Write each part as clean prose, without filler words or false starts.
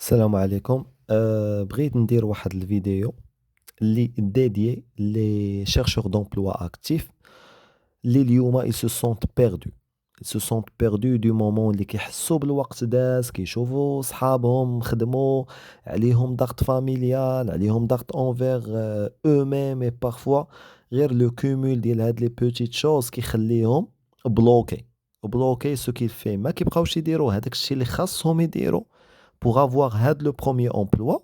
السلام عليكم بغيت ندير واحد الفيديو اللي ديديé les chercheurs d'emploi actifs اللي اليوم ils se sentent perdus. Ils se sentent perdus du moment اللي كيحسوا بالوقت داز كيشوفوا صحابهم خدموا عليهم ضغط فاميليال عليهم ضغط envers eux-mêmes et parfois غير le cumul ديال هاد les petites choses كيخليهم بلوكي ce qu'il fait ما كيبقاوش يديروا هذاك الشيء اللي خاصهم يديروا pour avoir had le premier emploi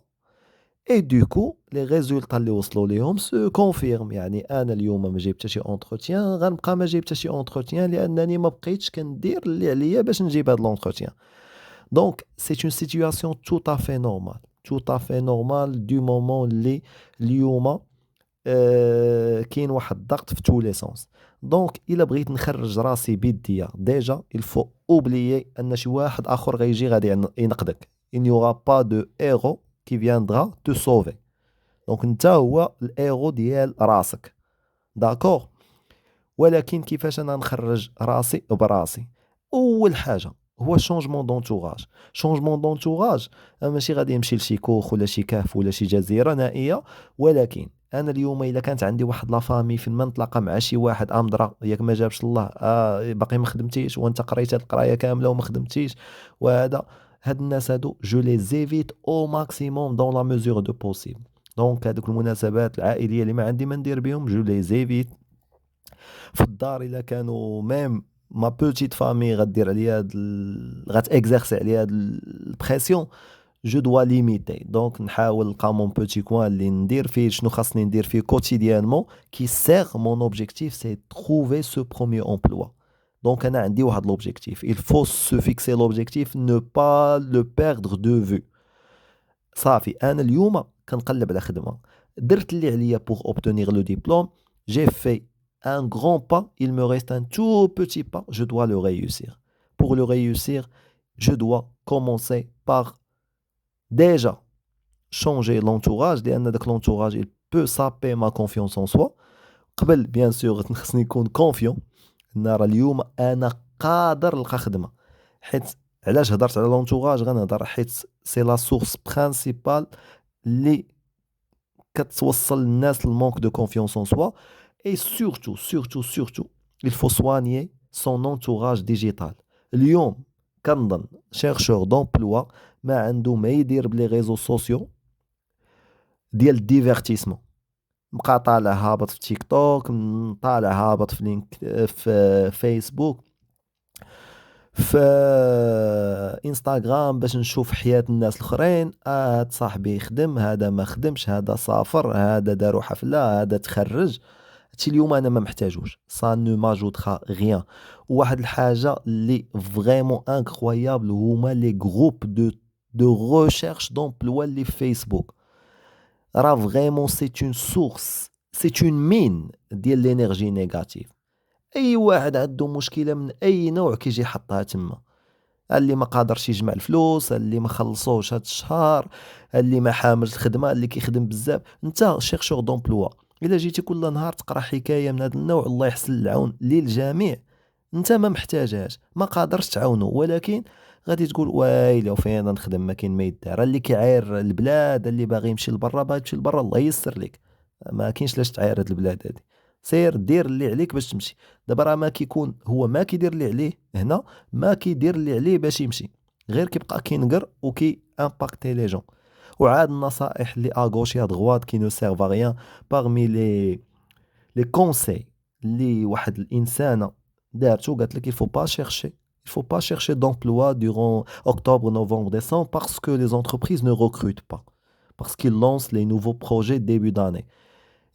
et du coup les résultats اللي وصلوا ليهم se confirment يعني انا اليوم ما جايب حتى شي entretien غنبقى ما جايب حتى شي entretien لانني ما بقيتش كندير اللي عليا باش نجيب هاد l'entretien. Donc c'est une situation tout à fait normale du moment اللي اليوم كاين واحد الضغط في tous les sens. دونك الا بغيت نخرج راسي بيديا ديجا il faut oublier ان شي واحد اخر غيجي غادي ينقذك. Il n'y aura pas de héros qui viendra te sauver. دونك انت هو الهيرو ديال راسك. داكور. ولكن كيفاش انا نخرج راسي براسي؟ اول حاجه هو شونجمون دونتوراج. شونجمون دونتوراج ماشي غادي نمشي لشي كوخ ولا شي كهف ولا شي جزيره نائيه، ولكن انا اليوم الا كانت عندي واحد لا فامي فين ما نتلاقى مع شي واحد امضرا ياك ما جابش الله باقي ما خدمتيش وانت قريت هاد القرايه كامله وما خدمتيش، وهذا هاد الناس هادو جو لي زيفيت او ماكسيموم دون لا ميزور دو بوسيبل. دونك هادوك المناسبات العائليه اللي ما عندي ما ندير بهم جو لي زيفيت. في الدار الا كانوا ميم ما بوتيت فامي غدير عليا غاتاكزيرسي عليا هاد البريسيون جو دوا ليميتي. دونك نحاول نلقى مون بوتي كوان اللي ندير فيه شنو خاصني ندير فيه كوتيديانمون كي سير مون اوبجيكتيف سي تروفي سو بروميير امبلوا. دونك انا عندي واحد لوبجيكتيف il faut se fixer l'objectif ne pas le perdre de vue. صافي انا اليوم كنقلب على خدمه درت اللي عليا pour obtenir le diplôme, j'ai fait un grand pas, il me reste un tout petit pas, je dois le réussir. Pour le réussir, je dois commencer par déjà changer l'entourage لأن داك l'entourage il peut saper ma confiance en soi. قبل bien sûr خصني نكون confiant نرى اليوم انا قادر نلقى خدمه. حيت علاش هضرت على l'entourage غنهضر حيت سي لا سورس برينسيبال اللي كتوصل الناس للمونك دو كونفيونس en soi. Et surtout, il faut soigner son entourage digital. اليوم كنظن chercheur d'emploi ما عنده ما يدير بلي ريزو سوسيو ديال الديفيرتيسمون. بقى طالع هابط في تيك توك، طالع هابط في لينك في فيسبوك، في انستغرام باش نشوف حياة الناس الاخرين. هاد صاحبي يخدم، هذا ما خدمش، هذا سافر، هذا دارو حفلة، هذا تخرج. هادشي اليوم انا ما محتاجوش، سا نو ماجوتخا غيان. وواحد الحاجه اللي فريمون انكرويابل هما لي جروب دو ريشيرش دومبلوا اللي في فيسبوك. راه فريمون سي اون سورس، سي اون مين ديال لينيرجي نيجاتيف. اي واحد عنده مشكله من اي نوع كيجي يحطها تما. اللي ما قادرش يجمع الفلوس، اللي ما خلصوش هاد الشهر، اللي ما حاملش الخدمه، اللي كيخدم بزاف. انت شيرشور دومبلوا الا جيتي كل نهار تقرا حكايه من هذا النوع، الله يحسن العون للجميع، انت ما محتاجهاش، ما قادرش تعاونو، ولكن غادي تقول وايلي وفين نخدم ما كاين ما يدار. اللي كيعاير البلاد، اللي باغي يمشي لبرا، باغي تمشي لبرا، الله ييسر لك، ما كاينش لاش تعاير هاد البلاد هادي. سير دير اللي عليك باش تمشي. دابا راه ما كيكون هو ما كيدير اللي عليه هنا، ما كيدير اللي عليه باش يمشي، غير كيبقى كينقر وكي امباكتي لي جون. وعاد النصائح اللي اغوش يا دغوات كي نو سيرف ريان. parmi les conseils اللي واحد الانسانه دارتو قالت لك il faut pas chercher, il faut pas chercher d'emploi durant octobre, novembre, décembre parce que les entreprises ne recrutent pas, parce qu'ils lancent les nouveaux projets début d'année.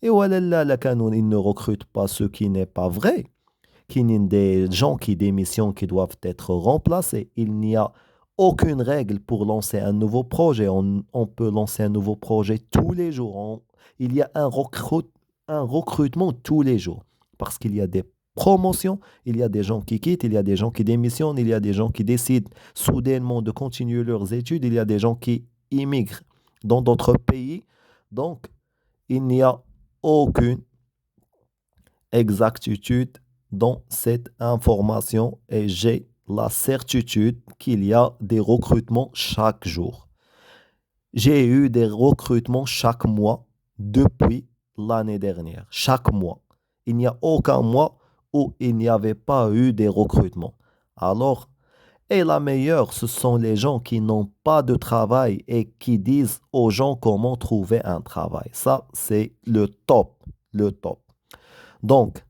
Et voilà, là كانوا ils ne recrutent pas, ce qui n'est pas vrai. Qu'il y ait des gens qui démissionnent, qui doivent être remplacés. Il n'y a aucune règle pour lancer un nouveau projet. On peut lancer un nouveau projet tous les jours. Il y a un recrutement tous les jours. Parce qu'il y a des promotions, il y a des gens qui quittent, il y a des gens qui démissionnent, il y a des gens qui décident soudainement de continuer leurs études, il y a des gens qui immigrent dans d'autres pays. Donc, il n'y a aucune exactitude dans cette information et j'ai la certitude qu'il y a des recrutements chaque jour. J'ai eu des recrutements chaque mois depuis l'année dernière. Chaque mois. Il n'y a aucun mois où il n'y avait pas eu des recrutements. Alors, et la meilleure, ce sont les gens qui n'ont pas de travail et qui disent aux gens comment trouver un travail. Ça, c'est le top, le top. Donc,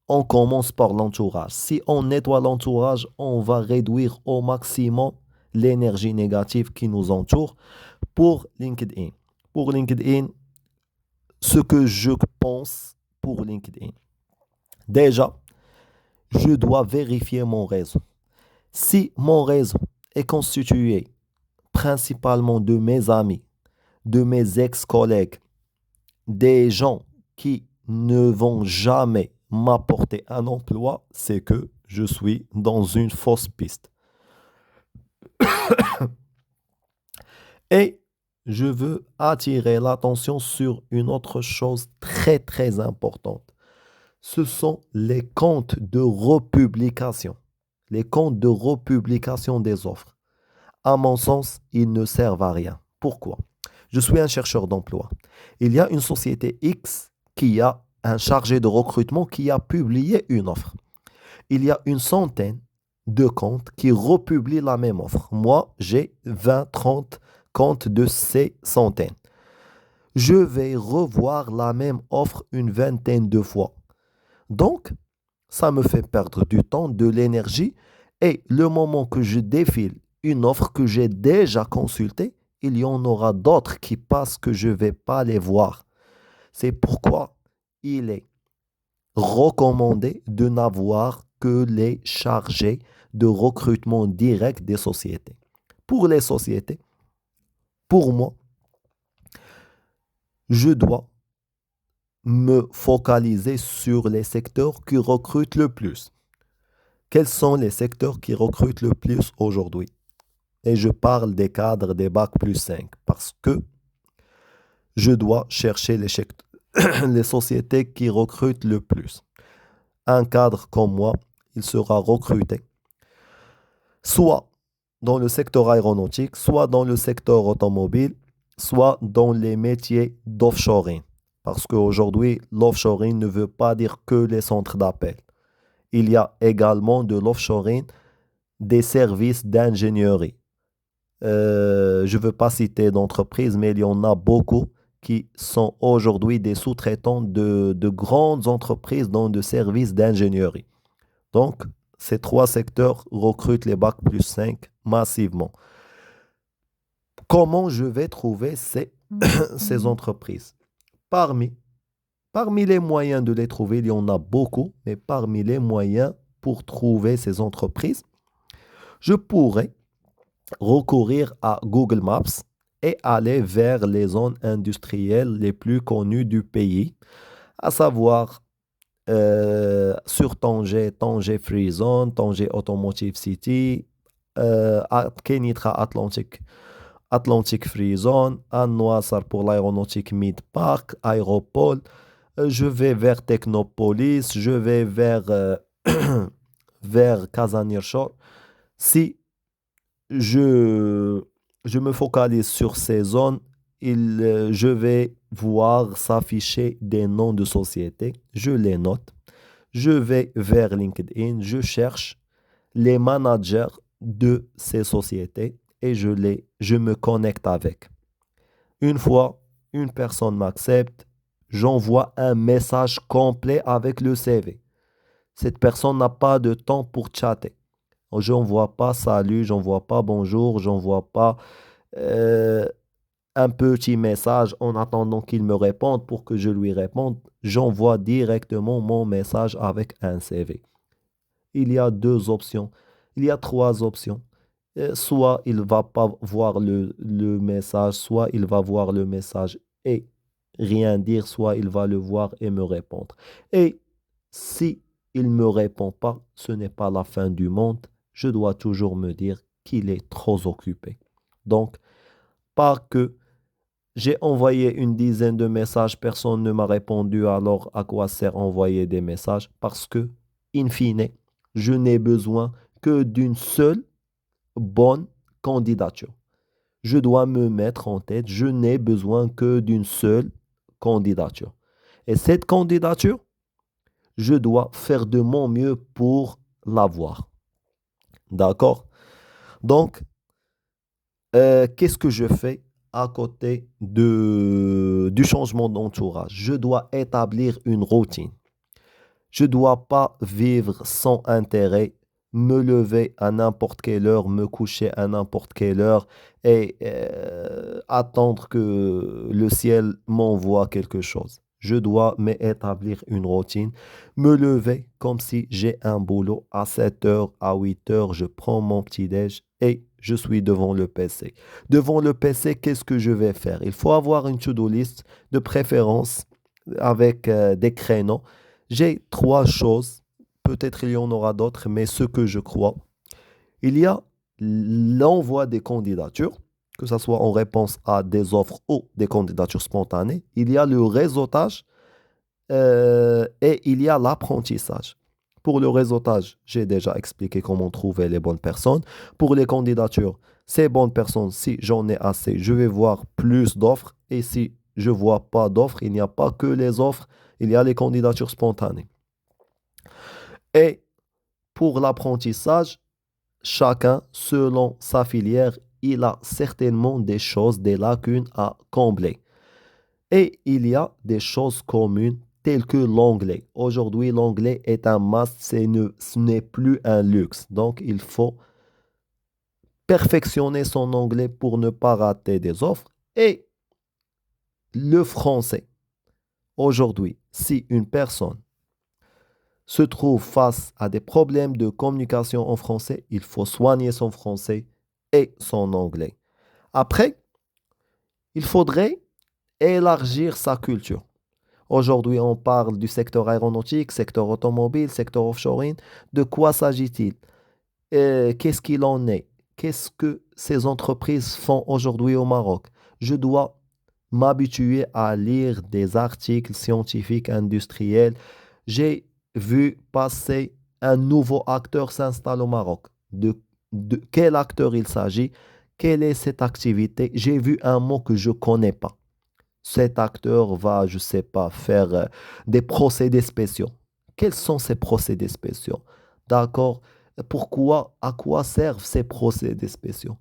on commence par l'entourage. Si on nettoie l'entourage, on va réduire au maximum l'énergie négative qui nous entoure pour LinkedIn. Pour LinkedIn, ce que je pense pour LinkedIn. Déjà, je dois vérifier mon réseau. Si mon réseau est constitué principalement de mes amis, de mes ex-collègues, des gens qui ne vont jamais m'apporter un emploi, c'est que je suis dans une fausse piste. Et je veux attirer l'attention sur une autre chose très très importante. Ce sont les comptes de republication. Les comptes de republication des offres. À mon sens, ils ne servent à rien. Pourquoi? Je suis un chercheur d'emploi. Il y a une société X qui a un chargé de recrutement qui a publié une offre. Il y a une centaine de comptes qui republient la même offre. Moi, j'ai 20, 30 comptes de ces centaines. Je vais revoir la même offre une vingtaine de fois. Donc, ça me fait perdre du temps, de l'énergie, et le moment que je défile une offre que j'ai déjà consultée, il y en aura d'autres qui passent que je ne vais pas les voir. C'est pourquoi il est recommandé de n'avoir que les chargés de recrutement direct des sociétés. Pour les sociétés, pour moi, je dois me focaliser sur les secteurs qui recrutent le plus. Quels sont les secteurs qui recrutent le plus aujourd'hui? Et je parle des cadres des bacs plus 5 parce que je dois chercher les sociétés qui recrutent le plus. Un cadre comme moi, il sera recruté soit dans le secteur aéronautique, soit dans le secteur automobile, soit dans les métiers d'offshoring. Parce qu'aujourd'hui, l'offshoring ne veut pas dire que les centres d'appel. Il y a également de l'offshoring des services d'ingénierie. Je ne veux pas citer d'entreprises, mais il y en a beaucoup qui sont aujourd'hui des sous-traitants de grandes entreprises dans de services d'ingénierie. Donc, ces trois secteurs recrutent les bacs plus 5 massivement. Comment je vais trouver ces entreprises? Parmi, parmi les moyens de les trouver, il y en a beaucoup, mais parmi les moyens pour trouver ces entreprises, je pourrais recourir à Google Maps et aller vers les zones industrielles les plus connues du pays, à savoir sur Tanger, Tanger Free Zone, Tanger Automotive City, Kenitra Atlantic Free Zone, An-Noissar pour l'aéronautique Mid-Park, Aéropole. Je vais vers Technopolis, je vais vers Kazanirchor. Si je, je me focalise sur ces zones, je vais voir s'afficher des noms de sociétés. Je les note. Je vais vers LinkedIn. Je cherche les managers de ces sociétés et je me connecte avec. Une fois une personne m'accepte, j'envoie un message complet avec le CV. Cette personne n'a pas de temps pour chatter. J'envoie pas salut, j'envoie pas bonjour, j'envoie pas euh, un petit message en attendant qu'il me réponde pour que je lui réponde. J'envoie directement mon message avec un CV. Il y a deux options, il y a trois options. Soit il va pas voir le message, soit il va voir le message et rien dire, soit il va le voir et me répondre. Et si il me répond pas, ce n'est pas la fin du monde. Je dois toujours me dire qu'il est trop occupé. Donc, pas que j'ai envoyé une dizaine de messages, personne ne m'a répondu, alors à quoi sert envoyer des messages? Parce que, in fine, je n'ai besoin que d'une seule bonne candidature. Je dois me mettre en tête, je n'ai besoin que d'une seule candidature. Et cette candidature, je dois faire de mon mieux pour l'avoir. D'accord? Donc, qu'est-ce que je fais à côté du changement d'entourage? Je dois établir une routine. Je ne dois pas vivre sans intérêt, me lever à n'importe quelle heure, me coucher à n'importe quelle heure et attendre que le ciel m'envoie quelque chose. Je dois m'établir une routine, me lever comme si j'ai un boulot à 7 heures, à 8 heures, je prends mon petit-déj et je suis devant le PC. Devant le PC, qu'est-ce que je vais faire? Il faut avoir une to-do list de préférence avec des créneaux. J'ai trois choses, peut-être il y en aura d'autres, mais ce que je crois, il y a l'envoi des candidatures, que ce soit en réponse à des offres ou des candidatures spontanées. Il y a le réseautage et il y a l'apprentissage. Pour le réseautage, j'ai déjà expliqué comment trouver les bonnes personnes. Pour les candidatures, ces bonnes personnes, si j'en ai assez, je vais voir plus d'offres. Et si je ne vois pas d'offres, il n'y a pas que les offres, il y a les candidatures spontanées. Et pour l'apprentissage, chacun, selon sa filière, il a certainement des choses, des lacunes à combler. Et il y a des choses communes telles que l'anglais. Aujourd'hui, l'anglais est un must, ce n'est plus un luxe. Donc, il faut perfectionner son anglais pour ne pas rater des offres. Et le français. Aujourd'hui, si une personne se trouve face à des problèmes de communication en français, il faut soigner son français et son anglais. Après, il faudrait élargir sa culture. Aujourd'hui, on parle du secteur aéronautique, secteur automobile, secteur offshoring. De quoi s'agit-il? Qu'est-ce qu'il en est? Qu'est-ce que ces entreprises font aujourd'hui au Maroc? Je dois m'habituer à lire des articles scientifiques, industriels. J'ai vu passer un nouveau acteur s'installe au Maroc. De quel acteur il s'agit? Quelle est cette activité? J'ai vu un mot que je ne connais pas. Cet acteur va, je ne sais pas, faire des procédés spéciaux. Quels sont ces procédés spéciaux? D'accord? Pourquoi, à quoi servent ces procédés spéciaux?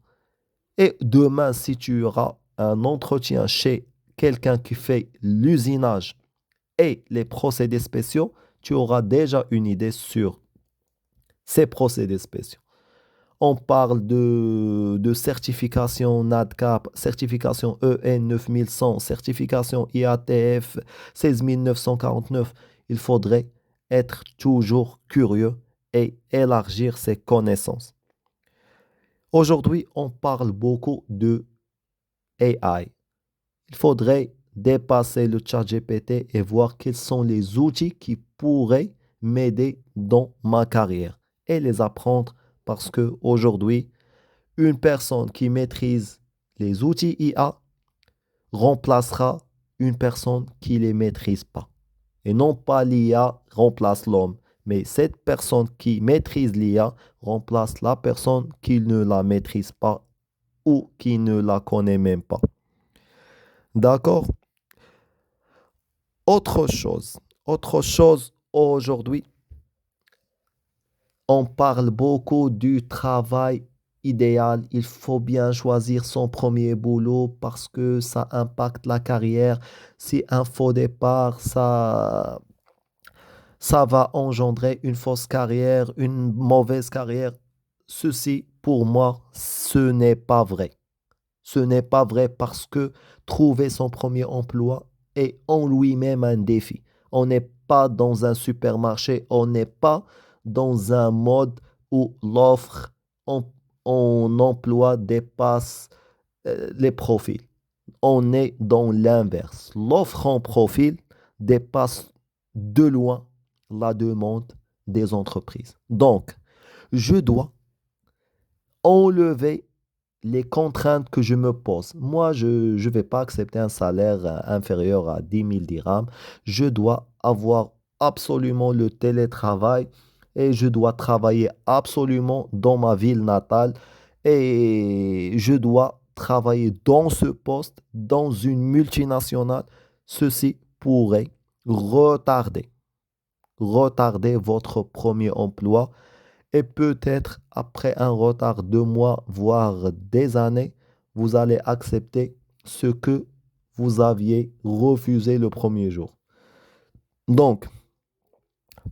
Et demain, si tu auras un entretien chez quelqu'un qui fait l'usinage et les procédés spéciaux, tu auras déjà une idée sur ces procédés spéciaux. On parle de certification NADCAP, certification EN 9100, certification IATF 16949. Il faudrait être toujours curieux et élargir ses connaissances. Aujourd'hui, on parle beaucoup de AI. Il faudrait dépasser le chat GPT et voir quels sont les outils qui pourraient m'aider dans ma carrière et les apprendre parce que aujourd'hui, une personne qui maîtrise les outils IA remplacera une personne qui ne les maîtrise pas. Et non pas l'IA remplace l'homme, mais cette personne qui maîtrise l'IA remplace la personne qui ne la maîtrise pas ou qui ne la connaît même pas. D'accord? Autre chose aujourd'hui, on parle beaucoup du travail idéal. Il faut bien choisir son premier boulot parce que ça impacte la carrière. Si un faux départ, ça va engendrer une fausse carrière, une mauvaise carrière. Ceci, pour moi, ce n'est pas vrai. Ce n'est pas vrai parce que trouver son premier emploi est en lui-même un défi. On n'est pas dans un supermarché, on n'est pas dans un mode où l'offre en emploi dépasse les profils. On est dans l'inverse. L'offre en profil dépasse de loin la demande des entreprises. Donc, je dois enlever les contraintes que je me pose. Moi, je ne vais pas accepter un salaire inférieur à 10 000 dirhams. Je dois avoir absolument le télétravail et je dois travailler absolument dans ma ville natale et je dois travailler dans ce poste, dans une multinationale, ceci pourrait retarder, retarder votre premier emploi et peut-être après un retard de mois, voire des années, vous allez accepter ce que vous aviez refusé le premier jour. Donc,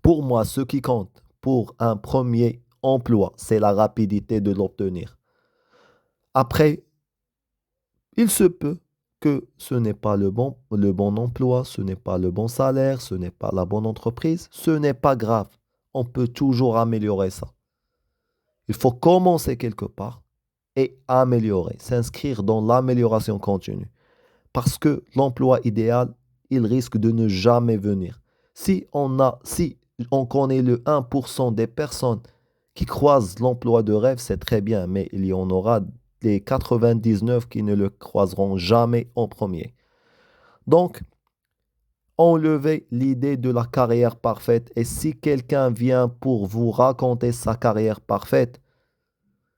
pour moi, ce qui compte pour un premier emploi, c'est la rapidité de l'obtenir. Après, il se peut que ce n'est pas le bon emploi, ce n'est pas le bon salaire, ce n'est pas la bonne entreprise, ce n'est pas grave. On peut toujours améliorer ça. Il faut commencer quelque part et améliorer, s'inscrire dans l'amélioration continue. Parce que l'emploi idéal, il risque de ne jamais venir. Si on connaît le 1% des personnes qui croisent l'emploi de rêve, c'est très bien, mais il y en aura les 99 qui ne le croiseront jamais en premier. Donc, enlevez l'idée de la carrière parfaite et si quelqu'un vient pour vous raconter sa carrière parfaite,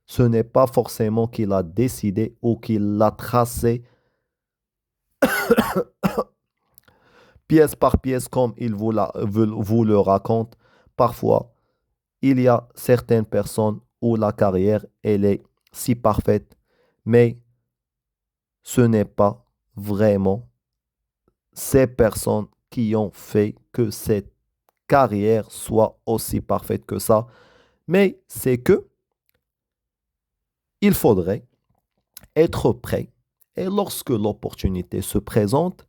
ce n'est pas forcément qu'il a décidé ou qu'il l'a tracé pièce par pièce comme il vous le raconte. Parfois, il y a certaines personnes où la carrière, elle est si parfaite, mais ce n'est pas vraiment ces personnes qui ont fait que cette carrière soit aussi parfaite que ça. Mais c'est que il faudrait être prêt. Et lorsque l'opportunité se présente,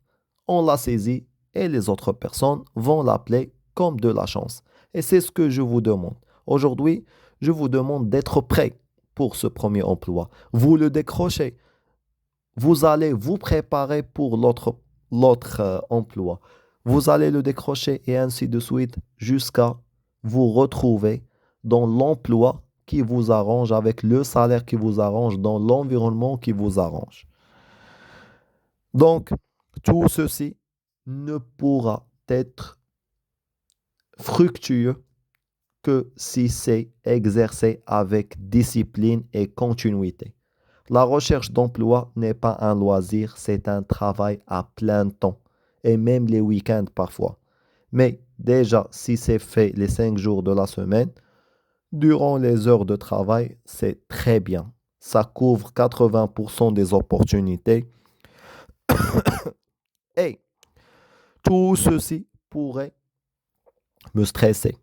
on la saisit et les autres personnes vont l'appeler comme de la chance. Et c'est ce que je vous demande. Aujourd'hui, je vous demande d'être prêt pour ce premier emploi. Vous le décrochez. Vous allez vous préparer pour l'autre emploi. Vous allez le décrocher et ainsi de suite jusqu'à vous retrouver dans l'emploi qui vous arrange, avec le salaire qui vous arrange, dans l'environnement qui vous arrange. Donc, tout ceci ne pourra être fructueux que si c'est exercé avec discipline et continuité. La recherche d'emploi n'est pas un loisir, c'est un travail à plein temps, et même les week-ends parfois. Mais déjà, si c'est fait les 5 jours de la semaine, durant les heures de travail, c'est très bien. Ça couvre 80% des opportunités. Et tout ceci pourrait me stresser.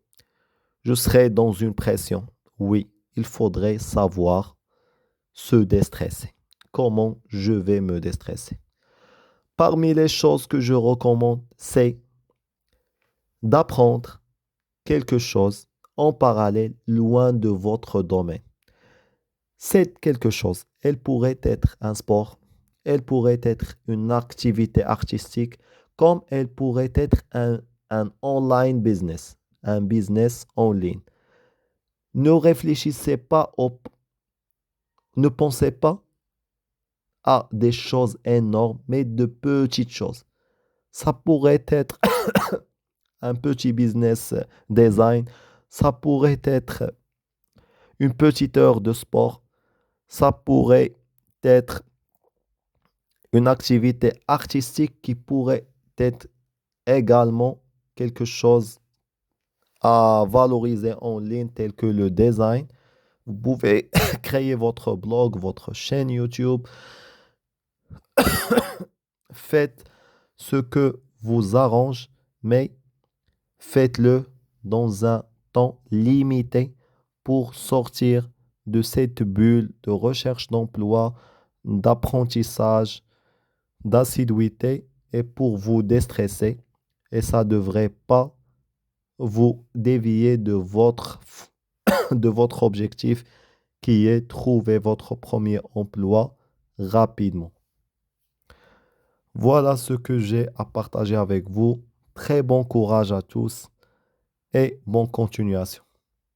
Je serais dans une pression. Oui, il faudrait savoir se déstresser. Comment je vais me déstresser? Parmi les choses que je recommande, c'est d'apprendre quelque chose en parallèle loin de votre domaine. C'est quelque chose. Elle pourrait être un sport, elle pourrait être une activité artistique, comme elle pourrait être un online business, un business en ligne. Ne réfléchissez pas ne pensez pas à des choses énormes, mais de petites choses. Ça pourrait être un petit business design, ça pourrait être une petite heure de sport, ça pourrait être une activité artistique qui pourrait être également quelque chose à valoriser en ligne tel que le design. Vous pouvez créer votre blog, votre chaîne YouTube. Faites ce que vous arrange, mais faites-le dans un temps limité pour sortir de cette bulle de recherche d'emploi, d'apprentissage, d'assiduité et pour vous déstresser. Et ça ne devrait pas vous dévier de votre objectif qui est trouver votre premier emploi rapidement. Voilà ce que j'ai à partager avec vous. Très bon courage à tous et bonne continuation.